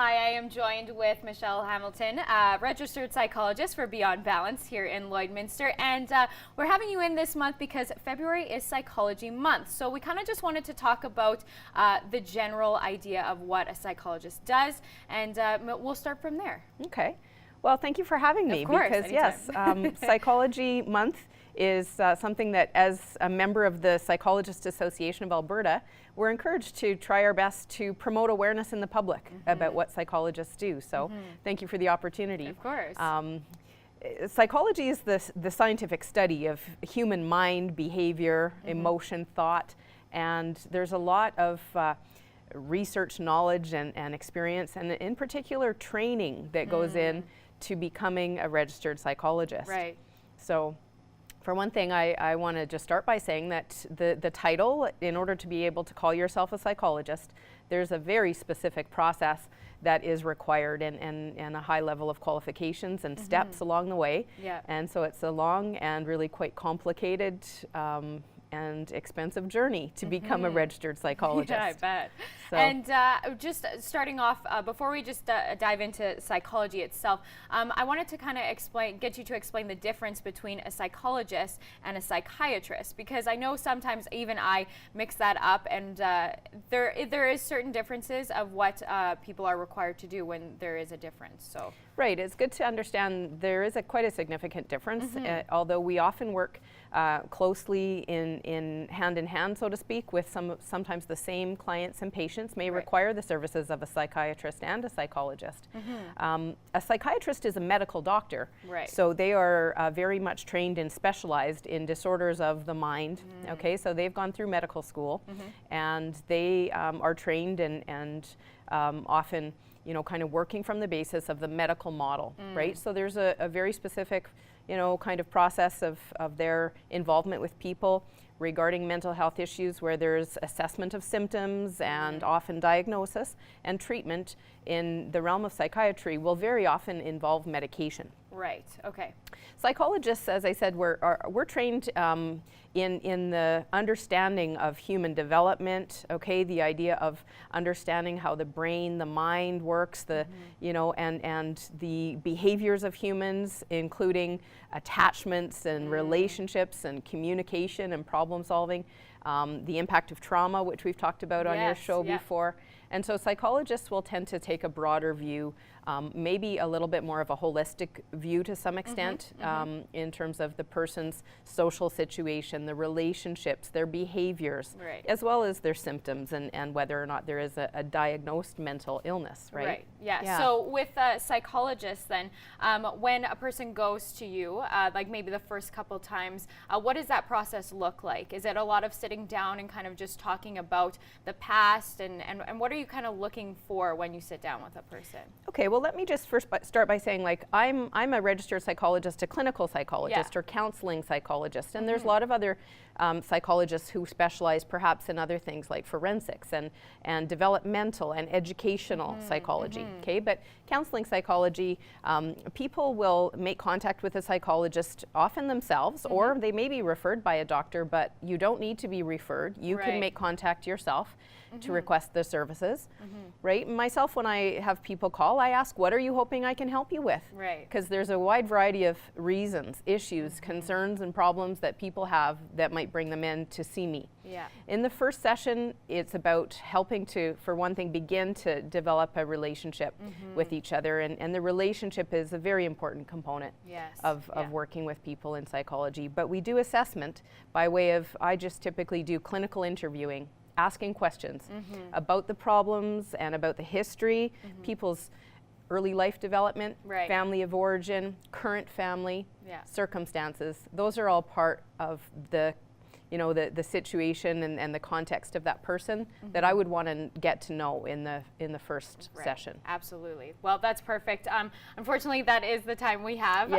Hi, I am joined with Michelle Hamilton, registered psychologist for Beyond Balance here in Lloydminster, and we're having you in this month because February is Psychology Month. So we kind of just wanted to talk about the general idea of what a psychologist does, and we'll start from there. Okay. Well, thank you for having me. Of course, because anytime. yes, Psychology Month is something that, as a member of the Psychologists Association of Alberta, we're encouraged to try our best to promote awareness in the public about what psychologists do. So thank you for the opportunity. Of course. Psychology is the scientific study of human mind, behavior, emotion, thought, and there's a lot of research knowledge and experience, and in particular training that goes in to becoming a registered psychologist. Right. So for one thing, I want to just start by saying that the title, in order to be able to call yourself a psychologist, there's a very specific process that is required and a high level of qualifications and steps along the way. Yeah. And so it's a long and really quite complicated and expensive journey to become a registered psychologist. Yeah, I bet. So. And just starting off, before we just dive into psychology itself, I wanted to kind of get you to explain the difference between a psychologist and a psychiatrist, because I know sometimes even I mix that up, and there is certain differences of what people are required to do when there is a difference. So. Right, it's good to understand there is quite a significant difference, although we often work closely in hand, so to speak, with sometimes the same clients and patients may require the services of a psychiatrist and a psychologist. A psychiatrist is a medical doctor, so they are very much trained and specialized in disorders of the mind. Okay, so they've gone through medical school, and they are trained and often, you know, kind of working from the basis of the medical model, right? So there's a very specific, you know, kind of process of their involvement with people regarding mental health issues, where there's assessment of symptoms and often diagnosis, and treatment in the realm of psychiatry will very often involve medication. Right, okay. Psychologists, as I said, we're trained in the understanding of human development, okay, the idea of understanding how the brain, the mind works, the, you know, and the behaviors of humans, including attachments and relationships and communication and problem solving, the impact of trauma, which we've talked about on your show before. And so psychologists will tend to take a broader view, maybe a little bit more of a holistic view to some extent, in terms of the person's social situation, the relationships, their behaviors, as well as their symptoms and whether or not there is a diagnosed mental illness, right? Right, yeah. So with psychologists then, when a person goes to you, like maybe the first couple times, what does that process look like? Is it a lot of sitting down and kind of just talking about the past, and what are you kind of looking for when you sit down with a person? Okay, well, let me just first start by saying, like, I'm a registered psychologist, a clinical psychologist, or counseling psychologist, and there's a lot of other psychologists who specialize perhaps in other things like forensics and developmental and educational psychology, okay? But counseling psychology, people will make contact with a psychologist often themselves, or they may be referred by a doctor, but you don't need to be referred. You can make contact yourself to request the services, right? Myself, when I have people call, I ask, what are you hoping I can help you with? Right. Because there's a wide variety of reasons, issues, concerns, and problems that people have that might bring them in to see me. Yeah. In the first session, it's about helping to, for one thing, begin to develop a relationship with each other, and the relationship is a very important component of working with people in psychology. But we do assessment by way of, I just typically do clinical interviewing, asking questions about the problems and about the history, people's early life development, family of origin, current family, circumstances. Those are all part of the, you know, the situation and the context of that person that I would want to get to know in the first session. Absolutely. Well, that's perfect. Unfortunately, that is the time we have.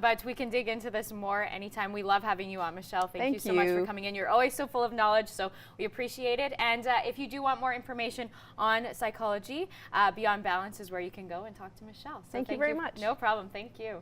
But we can dig into this more anytime. We love having you on, Michelle. Thank you so much for coming in. You're always so full of knowledge, so we appreciate it. And if you do want more information on psychology, Beyond Balance is where you can go and talk to Michelle. So thank you very much. No problem. Thank you.